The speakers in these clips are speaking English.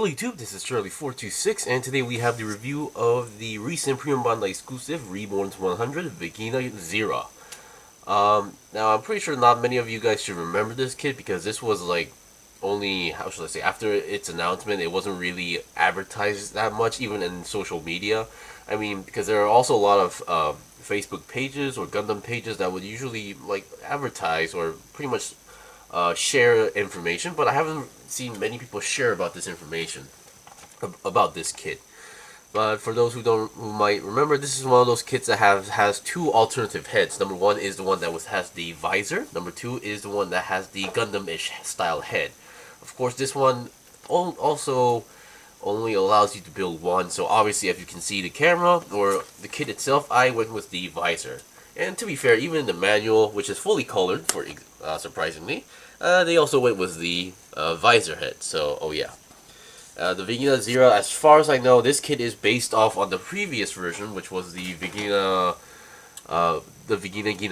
Hello YouTube, this is Charlie426, and today we have the review of the recent P-Bandai exclusive RE100 Vigna-Zirah. Now I'm pretty sure not many of you guys should remember this kit because this was like only, how should I say, after its announcement it wasn't really advertised that much even in social media. I mean, because there are also a lot of Facebook pages or Gundam pages that would usually like advertise or pretty much share information, but I haven't seen many people share about this information about this kit. But for those who might remember, this is one of those kits that has two alternative heads. Number one is the one that has the visor. Number two is the one that has the Gundam-ish style head. Of course, this one also only allows you to build one. So obviously, if you can see the camera or the kit itself, I went with the visor. And to be fair, even in the manual, which is fully colored, for surprisingly, they also went with the visor head. So, oh yeah. The Vigna-Zirah, as far as I know, this kit is based off on the previous version, which was the Vigna-Gina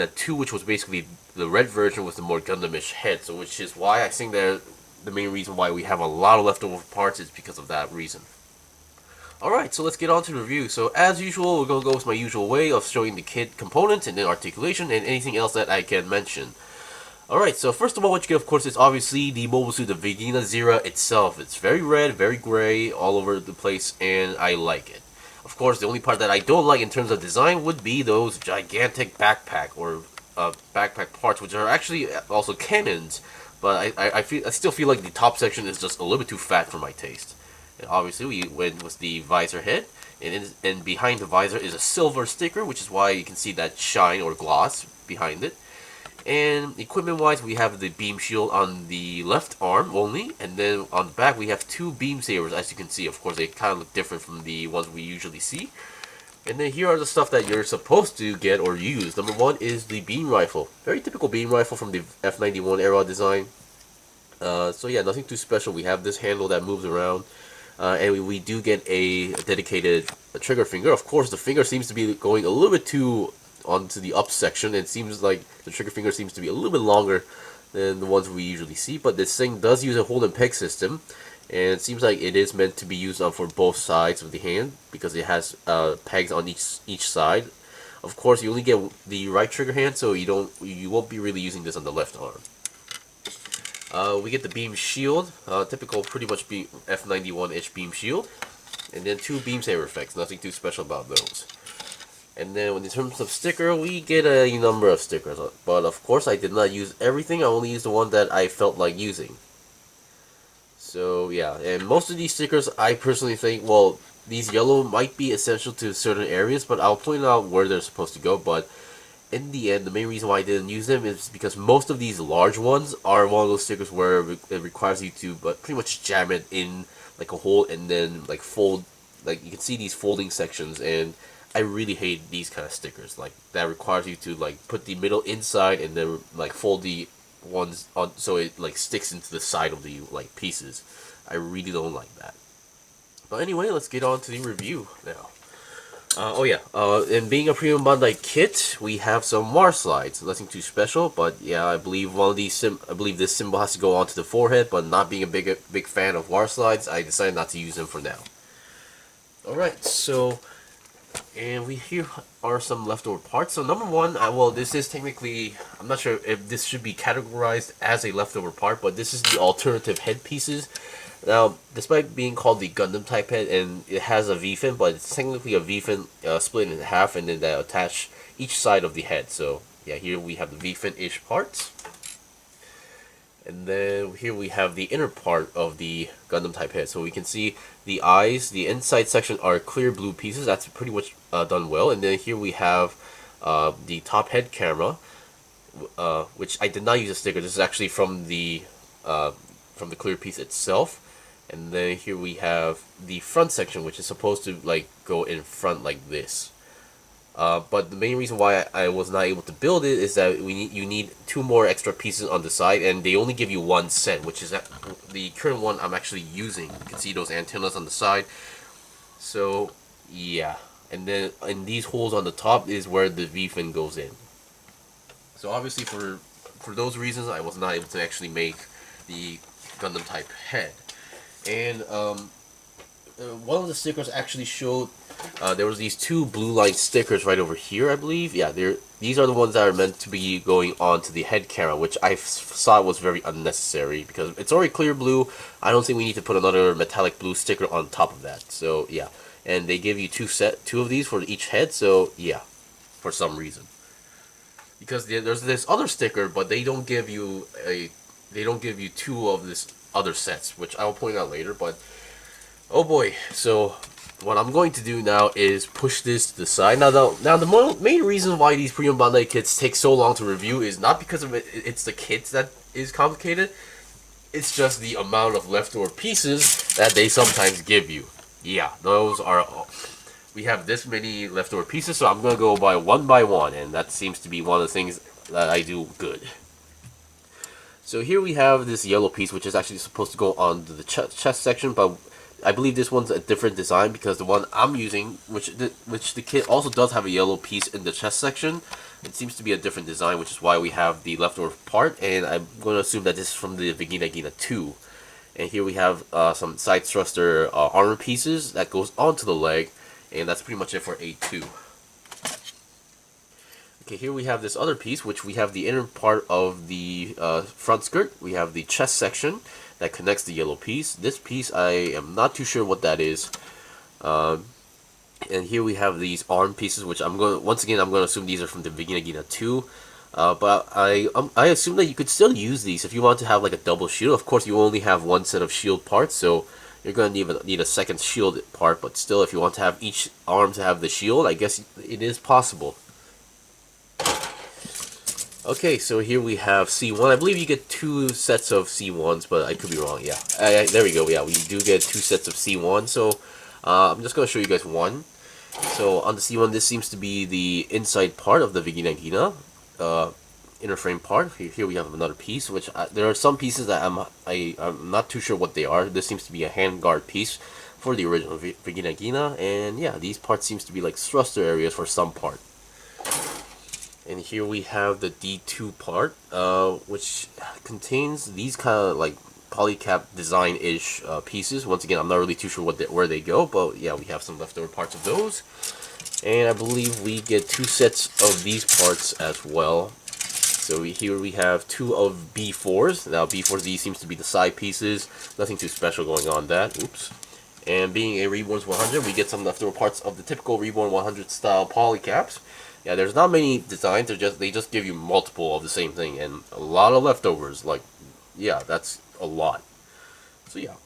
2, which was basically the red version with the more Gundam-ish head. So, which is why I think that the main reason why we have a lot of leftover parts is because of that reason. Alright, so let's get on to the review. So as usual, we're going to go with my usual way of showing the kit components and then articulation and anything else that I can mention. Alright, so first of all, what you get, of course, is obviously the mobile suit, the Vigna-Zirah itself. It's very red, very gray, all over the place, and I like it. Of course, the only part that I don't like in terms of design would be those gigantic backpack or backpack parts, which are actually also cannons, but I still feel like the top section is just a little bit too fat for my taste. And obviously, we went with the visor head, and behind the visor is a silver sticker, which is why you can see that shine or gloss behind it. And equipment-wise, we have the beam shield on the left arm only, and then on the back we have two beam sabers, as you can see. Of course, they kind of look different from the ones we usually see. And then here are the stuff that you're supposed to get or use. Number one is the beam rifle. Very typical beam rifle from the F91 era design. So yeah, nothing too special. We have this handle that moves around. And we do get a dedicated trigger finger. Of course, the finger seems to be going a little bit too onto the up section. It seems like the trigger finger seems to be a little bit longer than the ones we usually see. But this thing does use a hold and peg system. And it seems like it is meant to be used on for both sides of the hand because it has pegs on each side. Of course, you only get the right trigger hand, so you won't be really using this on the left arm. We get the beam shield, typical pretty much F91-ish beam shield, and then two beam saber effects, nothing too special about those. And then in terms of sticker, we get a number of stickers, but of course I did not use everything, I only used the one that I felt like using. So yeah, and most of these stickers I personally think, well, these yellow might be essential to certain areas, but I'll point out where they're supposed to go, but in the end, the main reason why I didn't use them is because most of these large ones are one of those stickers where it requires you to pretty much jam it in like a hole and then like fold, like you can see these folding sections, and I really hate these kind of stickers like that requires you to like put the middle inside and then like fold the ones on so it like sticks into the side of the like pieces. I really don't like that. But anyway, let's get on to the review now. Oh yeah, and being a P-Bandai kit, we have some war slides. Nothing too special, but yeah, I believe one of these I believe this symbol has to go onto the forehead. But not being a big fan of war slides, I decided not to use them for now. All right, so and here are some leftover parts. So number one, well, this is technically, I'm not sure if this should be categorized as a leftover part, but this is the alternative head pieces. Now, despite being called the Gundam type head, and it has a V-fin, but it's technically a V-fin split in half, and then that attach each side of the head. So, yeah, here we have the V-fin-ish parts. And then here we have the inner part of the Gundam type head. So we can see the eyes, the inside section are clear blue pieces. That's pretty much done well. And then here we have the top head camera, which I did not use a sticker. This is actually from the clear piece itself. And then here we have the front section, which is supposed to like go in front like this. But the main reason why I was not able to build it is that you need two more extra pieces on the side, and they only give you one set, which is the current one I'm actually using. You can see those antennas on the side. So yeah, and then in these holes on the top is where the V-fin goes in. So obviously for those reasons, I was not able to actually make the Gundam type head. And one of the stickers actually showed there was these two blue line stickers right over here, I believe. Yeah, these are the ones that are meant to be going onto the head camera, which I saw was very unnecessary because it's already clear blue. I don't think we need to put another metallic blue sticker on top of that. So yeah, and they give you two of these for each head. So yeah, for some reason, because there's this other sticker, but they don't give you two of this other sets, which I will point out later. But oh boy, so what I'm going to do now is push this to the side. Now the main reason why these premium Bandai kits take so long to review is not because of it's the kits that is complicated. It's just the amount of leftover pieces that they sometimes give you. Yeah, those are. We have this many leftover pieces, so I'm gonna go by one, and that seems to be one of the things that I do good. So here we have this yellow piece, which is actually supposed to go on the chest section, but I believe this one's a different design because the one I'm using, which the kit also does have a yellow piece in the chest section, it seems to be a different design, which is why we have the leftover part, and I'm going to assume that this is from the Vigna-Zirah 2. And here we have some side thruster armor pieces that goes onto the leg, and that's pretty much it for A2. Okay, here we have this other piece, which we have the inner part of the front skirt. We have the chest section that connects the yellow piece. This piece, I am not too sure what that is. And here we have these arm pieces, which once again, I'm going to assume these are from the Vigna-Zirah 2. But I assume that you could still use these if you want to have like a double shield. Of course, you only have one set of shield parts, so you're going to need a second shield part. But still, if you want to have each arm to have the shield, I guess it is possible. Okay, so here we have C1. I believe you get two sets of C1s, but I could be wrong. Yeah, there we go. Yeah, we do get two sets of C1. So I'm just going to show you guys one. So on the C1, this seems to be the inside part of the Vigna-Zirah inner frame part. Here we have another piece, which there are some pieces that I'm not too sure what they are. This seems to be a handguard piece for the original Vigna-Zirah, and yeah, these parts seems to be like thruster areas for some part. And here we have the D2 part, which contains these kind of like polycap design-ish pieces. Once again, I'm not really too sure where they go, but yeah, we have some leftover parts of those. And I believe we get two sets of these parts as well. So here we have two of B4s. Now B4s, these seems to be the side pieces. Nothing too special going on that. Oops. And being a Reborn 100, we get some leftover parts of the typical Reborn 100 style polycaps. Yeah, there's not many designs. They just give you multiple of the same thing and a lot of leftovers. Like, yeah, that's a lot. So yeah,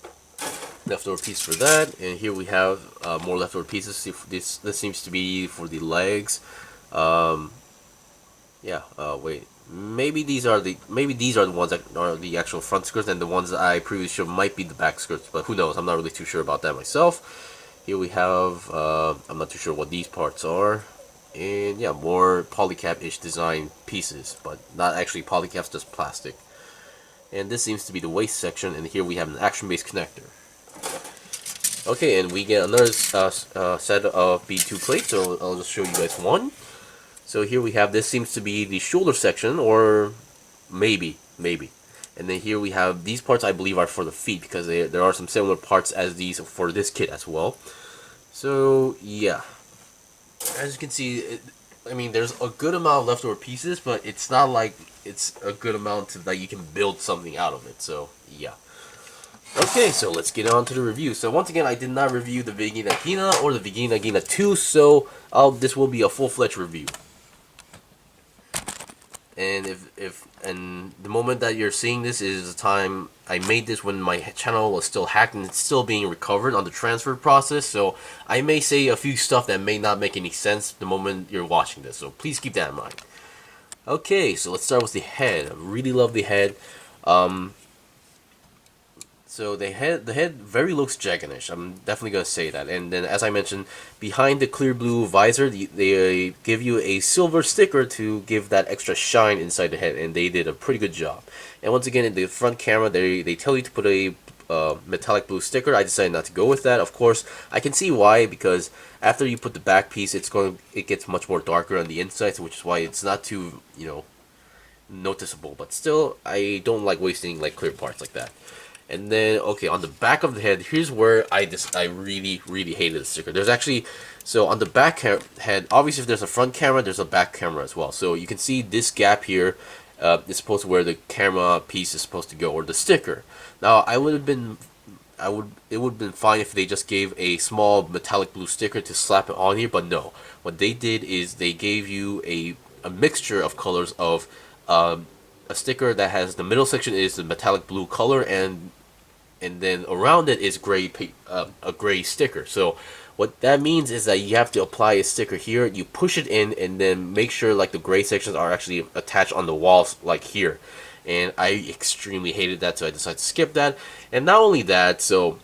leftover piece for that. And here we have more leftover pieces. This seems to be for the legs. Yeah. Wait. Maybe these are the ones that are the actual front skirts, and the ones that I previously showed might be the back skirts. But who knows? I'm not really too sure about that myself. Here we have. I'm not too sure what these parts are. And yeah, more polycap-ish design pieces, but not actually polycaps, just plastic. And this seems to be the waist section, and here we have an action-based connector. Okay, and we get another set of B2 plates, so I'll just show you guys one. So here we have, this seems to be the shoulder section, or maybe. And then here we have, these parts I believe are for the feet, because there are some similar parts as these for this kit as well. So yeah. As you can see, I mean, there's a good amount of leftover pieces, but it's not like it's a good amount that you can build something out of it. So, yeah. Okay, so let's get on to the review. So, once again, I did not review the Vigna-Zirah or the Vigna-Zirah 2, so this will be a full-fledged review. And and the moment that you're seeing this is the time I made this when my channel was still hacked and it's still being recovered on the transfer process, so I may say a few stuff that may not make any sense the moment you're watching this, so please keep that in mind. Okay, so let's start with the head. I really love the head. So the head very looks Dragon-ish. I'm definitely gonna say that. And then, as I mentioned, behind the clear blue visor, they give you a silver sticker to give that extra shine inside the head, and they did a pretty good job. And once again, in the front camera, they tell you to put a metallic blue sticker. I decided not to go with that. Of course, I can see why, because after you put the back piece, it gets much more darker on the inside, which is why it's not too noticeable. But still, I don't like wasting like clear parts like that. And then, okay, on the back of the head, here's where I really, really hated the sticker. There's actually, so on the back head, obviously if there's a front camera, there's a back camera as well. So you can see this gap here is supposed to where the camera piece is supposed to go, or the sticker. Now, it would have been fine if they just gave a small metallic blue sticker to slap it on here, but no. What they did is they gave you a mixture of colors of a sticker that has the middle section is the metallic blue color, and then around it is a gray sticker. So what that means is that you have to apply a sticker here, you push it in, and then make sure like the gray sections are actually attached on the walls like here. And I extremely hated that, so I decided to skip that. And not only that, so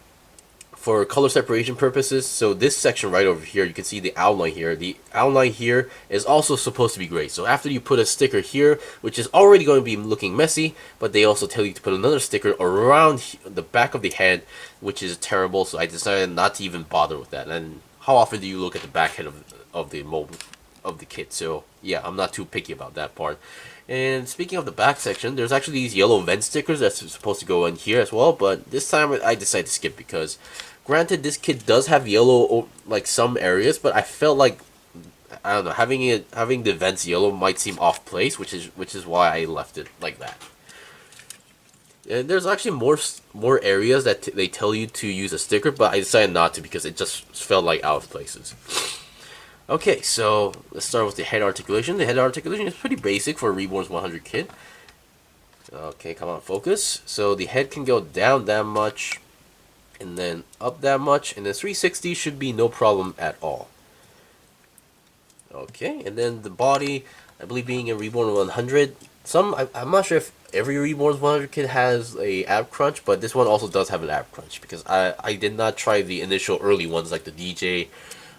for color separation purposes, so this section right over here, you can see the outline here. The outline here is also supposed to be gray. So after you put a sticker here, which is already going to be looking messy, but they also tell you to put another sticker around the back of the head, which is terrible. So I decided not to even bother with that. And how often do you look at the back head of the mold of the kit? So yeah, I'm not too picky about that part. And speaking of the back section, there's actually these yellow vent stickers that's supposed to go in here as well, but this time I decided to skip because, granted, this kit does have yellow like some areas, but I felt like, I don't know, having the vents yellow might seem off place, which is why I left it like that. And there's actually more areas that they tell you to use a sticker, but I decided not to because it just felt like out of places. Okay, so let's start with the head articulation. The head articulation is pretty basic for a Reborn's 100 kit. Okay, come on, focus. So the head can go down that much, and then up that much, and then 360 should be no problem at all. Okay, and then the body, I believe being a Reborn 100, I'm not sure if every Reborn's 100 kit has a ab crunch, but this one also does have an ab crunch, because I did not try the initial early ones like the DJ,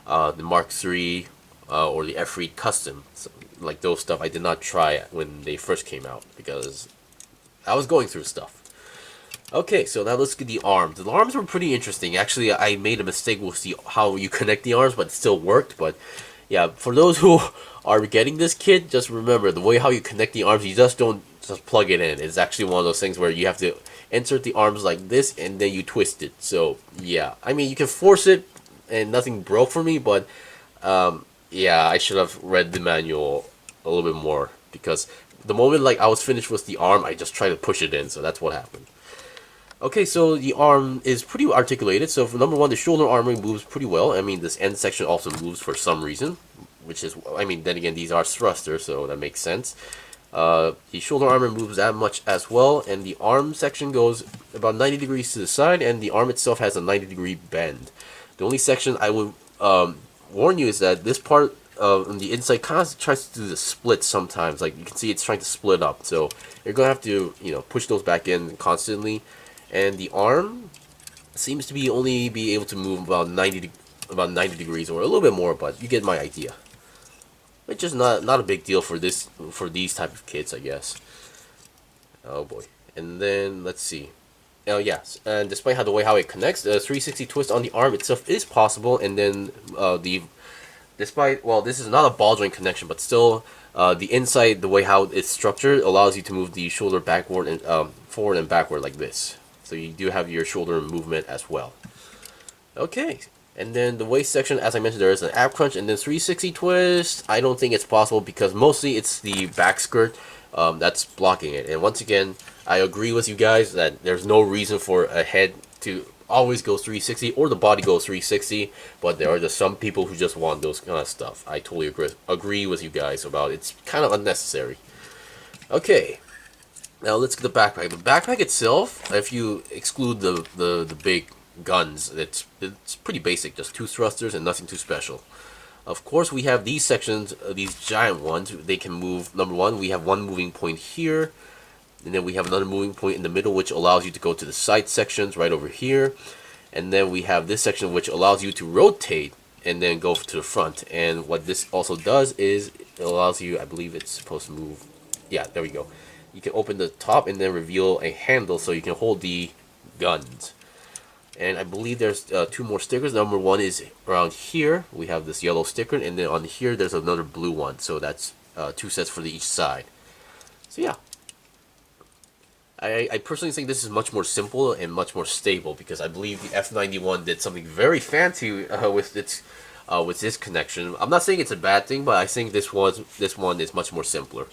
the Mark III, or the F-Read Custom. So, like those stuff I did not try when they first came out because I was going through stuff. Okay, so now let's get the arms. The arms were pretty interesting. Actually, I made a mistake with how you connect the arms, but it still worked. But yeah, for those who are getting this kit, just remember the way how you connect the arms, you just don't just plug it in. It's actually one of those things where you have to insert the arms like this and then you twist it. So yeah, I mean, you can force it and nothing broke for me, but yeah, I should have read the manual a little bit more, because the moment like I was finished with the arm, I just tried to push it in, so that's what happened. Okay, so the arm is pretty articulated. So for number one, the shoulder armor moves pretty well. I mean, this end section also moves for some reason, which is, I mean, then again, these are thrusters, so that makes sense. The shoulder armor moves that much as well, and the arm section goes about 90 degrees to the side, and the arm itself has a 90-degree bend. The only section I would warn you is that this part on the inside kind of tries to do the split sometimes. Like you can see it's trying to split up. So you're going to have to, push those back in constantly. And the arm seems to only be able to move about 90 degrees or a little bit more, but you get my idea. Which is not a big deal for these type of kits, I guess. Oh boy. And then let's see. Oh yes, and despite how it connects, the 360 twist on the arm itself is possible, and then this is not a ball joint connection, but still, the inside, the way how it's structured, allows you to move the shoulder backward and forward and backward like this. So you do have your shoulder movement as well. Okay, and then the waist section, as I mentioned, there is an ab crunch, and then 360 twist. I don't think it's possible because mostly it's the back skirt that's blocking it. And once again, I agree with you guys that there's no reason for a head to always go 360 or the body goes 360, but there are just some people who just want those kind of stuff. I totally agree with you guys about it's kind of unnecessary. Okay, now let's get the backpack. The backpack itself, if you exclude the big guns, it's pretty basic, just 2 thrusters and nothing too special. Of course, we have these sections, these giant ones. They can move. Number one, we have one moving point here, and then we have another moving point in the middle, which allows you to go to the side sections right over here. And then we have this section, which allows you to rotate and then go to the front. And what this also does is it allows you, I believe it's supposed to move. Yeah, there we go. You can open the top and then reveal a handle so you can hold the guns. And I believe there's 2 more stickers. Number one is around here. We have this yellow sticker, and then on here there's another blue one. So that's 2 sets for each side. So yeah. I personally think this is much more simple and much more stable because I believe the F91 did something very fancy with this connection. I'm not saying it's a bad thing, but I think this one is much more simpler.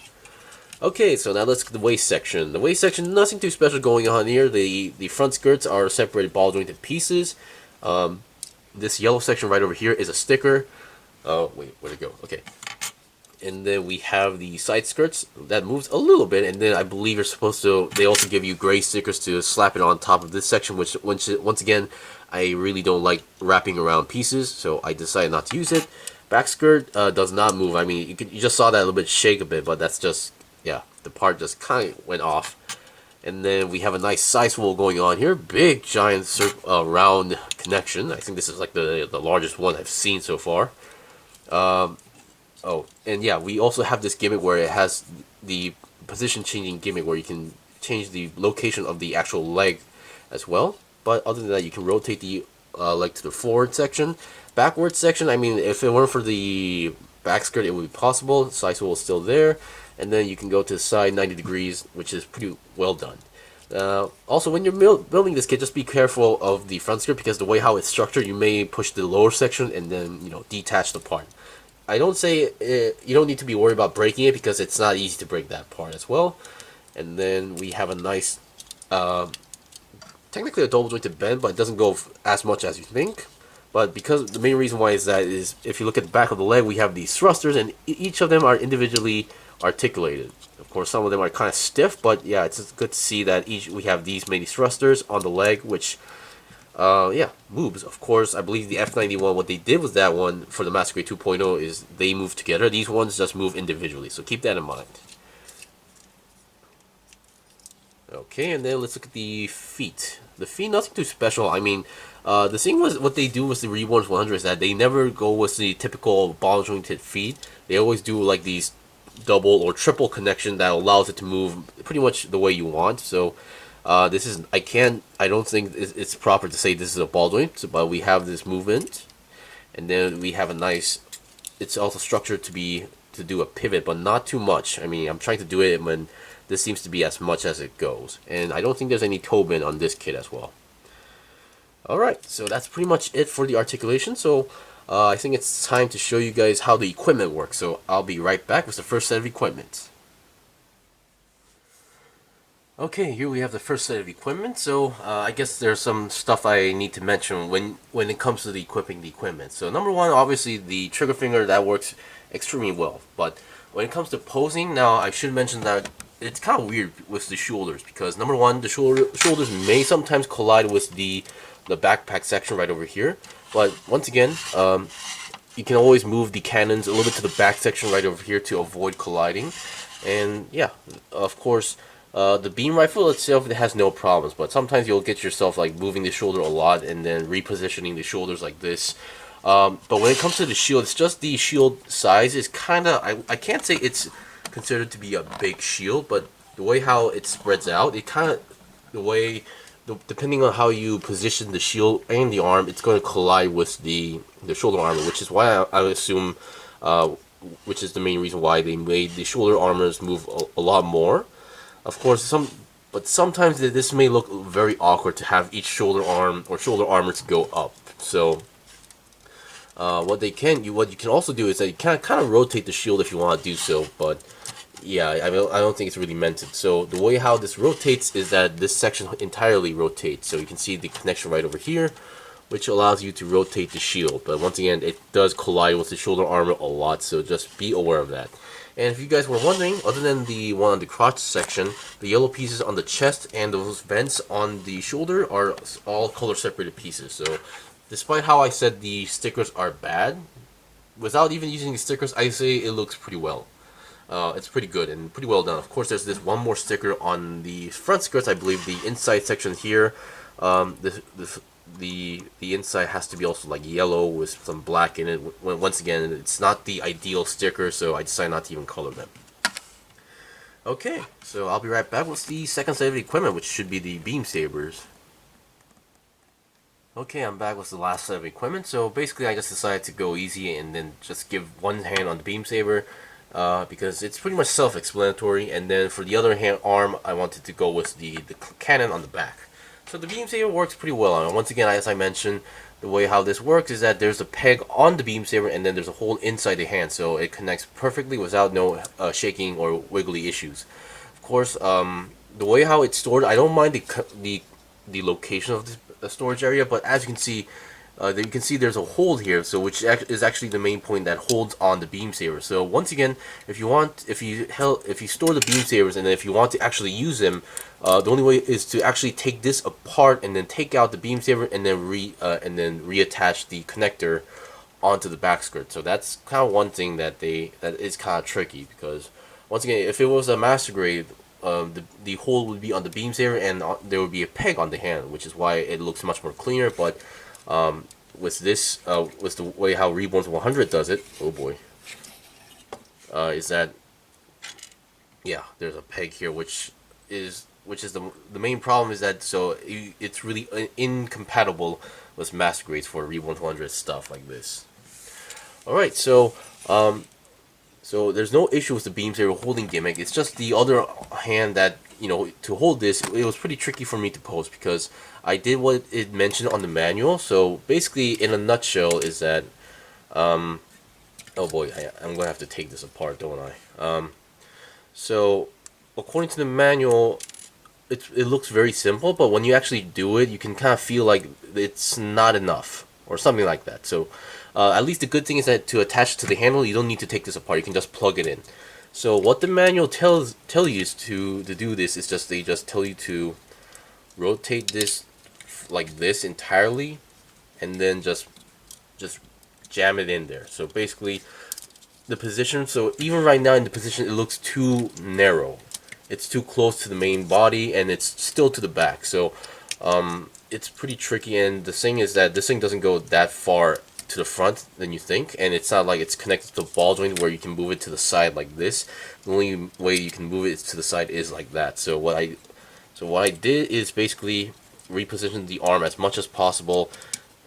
Okay, so now let's look at the waist section. The waist section, nothing too special going on here. The front skirts are separated ball jointed pieces. This yellow section right over here is a sticker. Oh, wait, where'd it go? Okay. And then we have the side skirts that moves a little bit, and then I believe you're supposed to. They also give you gray stickers to slap it on top of this section, which once again, I really don't like wrapping around pieces, so I decided not to use it. Back skirt does not move. I mean, you just saw that a little bit shake a bit, but that's just, yeah, the part just kind of went off. And then we have a nice side swivel going on here, big giant round connection. I think this is like the largest one I've seen so far. Oh, and yeah, we also have this gimmick where it has the position changing gimmick where you can change the location of the actual leg as well. But other than that, you can rotate the leg to the forward section. Backward section, I mean, if it weren't for the back skirt, it would be possible. Side swivel is still there. And then you can go to the side 90 degrees, which is pretty well done. Also, when you're building this kit, just be careful of the front skirt because the way how it's structured, you may push the lower section and then, detach the part. I don't say you don't need to be worried about breaking it because it's not easy to break that part as well. And then we have a nice, technically a double jointed bend, but it doesn't go as much as you think. But because the main reason why is that is if you look at the back of the leg, we have these thrusters, and each of them are individually articulated. Of course, some of them are kind of stiff, but yeah, it's good to see that we have these many thrusters on the leg, which yeah, moves. Of course, I believe the F91, what they did with that one for the Masquerade 2.0 is they move together. These ones just move individually, so keep that in mind. Okay, and then let's look at the feet. The feet, nothing too special. I mean, the thing was, what they do with the RE100 is that they never go with the typical ball jointed feet. They always do like these double or triple connection that allows it to move pretty much the way you want. So this is, I don't think it's proper to say this is a ball joint, but we have this movement, and then we have a nice, it's also structured to do a pivot, but not too much. I mean, I'm trying to do it when this seems to be as much as it goes, and I don't think there's any toe bend on this kit as well. Alright, so that's pretty much it for the articulation. So I think it's time to show you guys how the equipment works. So I'll be right back with the first set of equipment. Okay, here we have the first set of equipment. So I guess there's some stuff I need to mention when it comes to equipping the equipment. So number one, obviously the trigger finger, that works extremely well. But when it comes to posing, now I should mention that it's kind of weird with the shoulders because number one, the shoulders may sometimes collide with the backpack section right over here. But once again, you can always move the cannons a little bit to the back section right over here to avoid colliding. And yeah, of course, the beam rifle itself, it has no problems, but sometimes you'll get yourself like moving the shoulder a lot and then repositioning the shoulders like this. But when it comes to the shield, it's just the shield size is kind of, I can't say it's considered to be a big shield, but the way how it spreads out, it kind of, depending on how you position the shield and the arm, it's going to collide with the shoulder armor, which is why I assume, which is the main reason why they made the shoulder armors move a lot more. Of course, sometimes this may look very awkward to have each shoulder arm or shoulder armor to go up. So what you can also do is that you can kind of rotate the shield if you want to do so, but yeah, I don't think it's really meant to. So the way how this rotates is that this section entirely rotates. So you can see the connection right over here, which allows you to rotate the shield. But once again, it does collide with the shoulder armor a lot, so just be aware of that. And if you guys were wondering, other than the one on the crotch section, the yellow pieces on the chest and those vents on the shoulder are all color separated pieces. So despite how I said the stickers are bad, without even using the stickers, I say it looks pretty well. It's pretty good and pretty well done. Of course, there's this one more sticker on the front skirts. I believe the inside section here, the inside has to be also like yellow with some black in it. Once again, it's not the ideal sticker, so I decided not to even color them. Okay, so I'll be right back with the second set of equipment, which should be the beam sabers. Okay, I'm back with the last set of equipment. So basically, I just decided to go easy and then just give one hand on the beam saber. because it's pretty much self-explanatory. And then for the other hand arm, I wanted to go with the cannon on the back. So the beam saber works pretty well. And once again, as I mentioned, the way how this works is that there's a peg on the beam saber, and then there's a hole inside the hand, so it connects perfectly without no shaking or wiggly issues. Of course, the way how it's stored, I don't mind the location of the storage area, but as you can see, there's a hole here, so which is actually the main point that holds on the beam saber. So once again, if you store the beam sabers, and then if you want to actually use them, the only way is to actually take this apart and then take out the beam saber and then reattach the connector onto the back skirt. So that's kind of one thing that is kind of tricky, because once again, if it was a master grade, the hole would be on the beam saber and there would be a peg on the hand, which is why it looks much more cleaner. But with this, with the way how Reborn 100 does it, oh boy, is that, yeah, there's a peg here, which is the main problem is that it's really incompatible with master grades for Reborn 100 stuff like this. All right, so there's no issue with the beam saber holding gimmick. It's just the other hand that, to hold this, it was pretty tricky for me to post, because I did what it mentioned on the manual. So basically, in a nutshell, is that, oh boy, I'm gonna have to take this apart, don't I? So according to the manual, it looks very simple, but when you actually do it, you can kind of feel like it's not enough or something like that. So at least the good thing is that to attach to the handle, you don't need to take this apart. You can just plug it in. So what the manual tell you to do this is they just tell you to rotate this like this entirely, and then just jam it in there. So basically, the position. So even right now in the position, it looks too narrow. It's too close to the main body, and it's still to the back. So it's pretty tricky. And the thing is that this thing doesn't go that far to the front than you think, and it's not like it's connected to the ball joint where you can move it to the side like this. The only way you can move it to the side is like that. So what I did is basically reposition the arm as much as possible,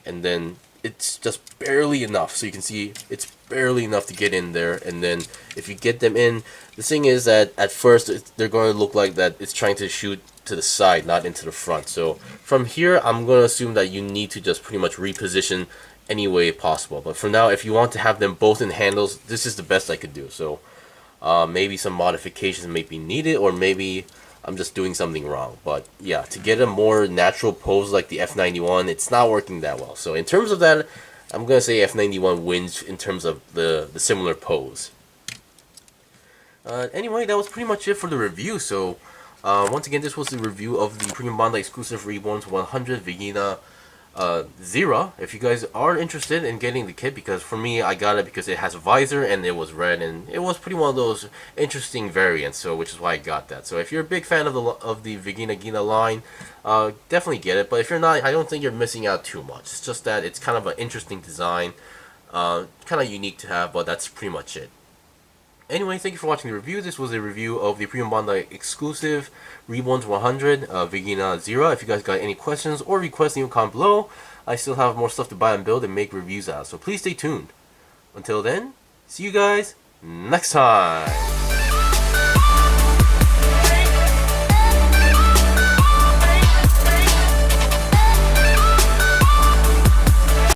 and then it's just barely enough. So you can see it's barely enough to get in there. And then if you get them in, the thing is that at first they're going to look like that it's trying to shoot to the side, not into the front. So from here, I'm going to assume that you need to just pretty much reposition any way possible. But for now, if you want to have them both in handles, this is the best I could do. So maybe some modifications may be needed, or maybe I'm just doing something wrong. But yeah, to get a more natural pose like the F91, it's not working that well. So in terms of that, I'm gonna say F91 wins in terms of the similar pose. Anyway, that was pretty much it for the review. So once again, this was the review of the P-Bandai exclusive Reborn 100 Vigna-Zirah. If you guys are interested in getting the kit, because for me, I got it because it has a visor and it was red, and it was pretty one of those interesting variants, so which is why I got that. So if you're a big fan of the Vigna-Zirah line, definitely get it. But if you're not, I don't think you're missing out too much. It's just that it's kind of an interesting design, kind of unique to have, but that's pretty much it. Anyway, thank you for watching the review. This was a review of the P-Bandai exclusive Reborn 100 Vigna-Zirah. If you guys got any questions or requests, leave a comment below. I still have more stuff to buy and build and make reviews out, so please stay tuned. Until then, see you guys next time.